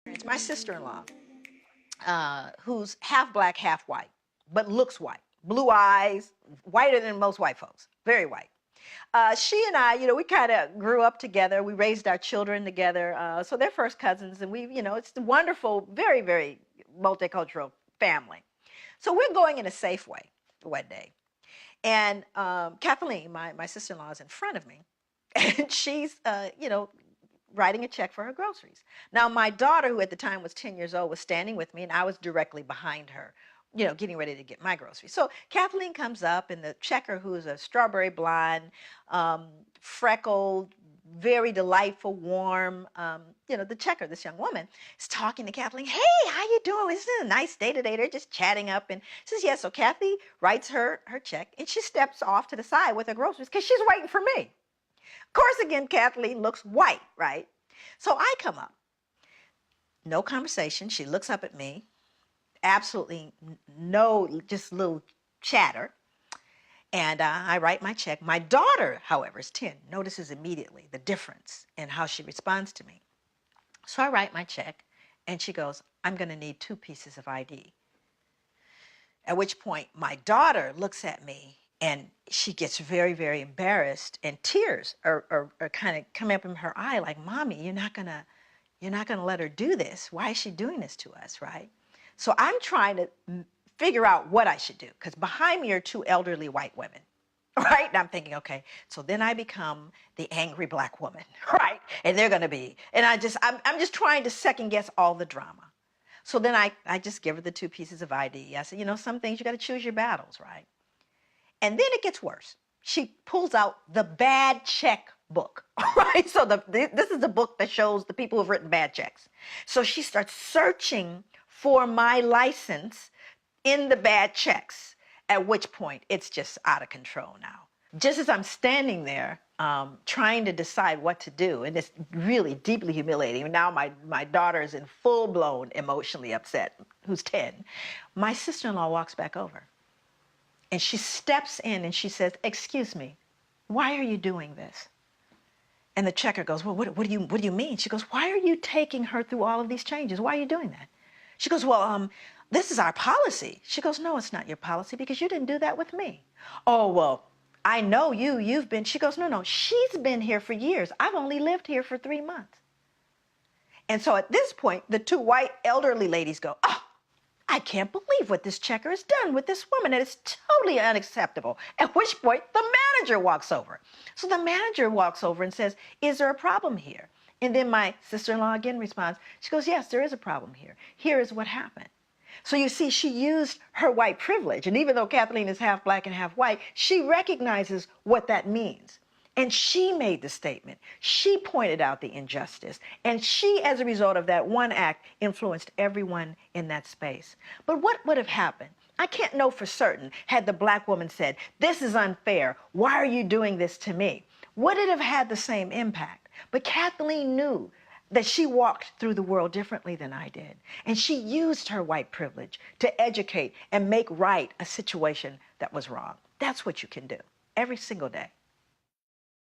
It's my sister-in-law, who's half black, half white, but looks white. Blue eyes, whiter than most white folks, very white. She and I, we kind of grew up together. We raised our children together. So they're first cousins, and it's a wonderful, very, very multicultural family. So we're going in a Safeway one day. And Kathleen, my sister-in-law, is in front of me. And she's, writing a check for her groceries. Now, my daughter, who at the time was 10 years old, was standing with me, and I was directly behind her, getting ready to get my groceries. So Kathleen comes up, and the checker, who is a strawberry blonde, freckled, very delightful, warm, the checker, this young woman, is talking to Kathleen. Hey, how you doing? Isn't it a nice day today? They're just chatting up. And says, yes. So Kathy writes her check, and she steps off to the side with her groceries because she's waiting for me. Of course, again, Kathleen looks white, right? So I come up. No conversation. She looks up at me. Absolutely no, just little chatter. And I write my check. My daughter, however, is 10, notices immediately the difference in how she responds to me. So I write my check, and she goes, I'm going to need 2 pieces of ID. At which point, my daughter looks at me, and she gets very, very embarrassed, and tears are kind of coming up in her eye, like, Mommy, you're not gonna let her do this. Why is she doing this to us, right? So I'm trying to figure out what I should do, because behind me are 2 elderly white women, right? And I'm thinking, okay, so then I become the angry black woman, right? And they're gonna be, and I'm just trying to second guess all the drama. So then I just give her the 2 pieces of ID. I said, some things you gotta choose your battles, right? And then it gets worse. She pulls out the bad check book, right? So this is the book that shows the people who've written bad checks. So she starts searching for my license in the bad checks, at which point it's just out of control now. Just as I'm standing there trying to decide what to do, and it's really deeply humiliating. Now my daughter is in full-blown emotionally upset, who's 10. My sister-in-law walks back over. And she steps in and she says, excuse me, why are you doing this? And the checker goes, well, what do you mean? She goes, why are you taking her through all of these changes? Why are you doing that? She goes, well, this is our policy. She goes, no, it's not your policy because you didn't do that with me. Oh, well, I know you've been. She goes, no, she's been here for years. I've only lived here for 3 months. And so at this point, the 2 white elderly ladies go, oh, I can't believe what this checker has done with this woman. And it's totally unacceptable. At which point, the manager walks over. So the manager walks over and says, is there a problem here? And then my sister-in-law again responds. She goes, yes, there is a problem here. Here is what happened. So you see, she used her white privilege. And even though Kathleen is half black and half white, she recognizes what that means. And she made the statement. She pointed out the injustice. And she, as a result of that one act, influenced everyone in that space. But what would have happened? I can't know for certain had the black woman said, this is unfair. Why are you doing this to me? Would it have had the same impact? But Kathleen knew that she walked through the world differently than I did. And she used her white privilege to educate and make right a situation that was wrong. That's what you can do every single day.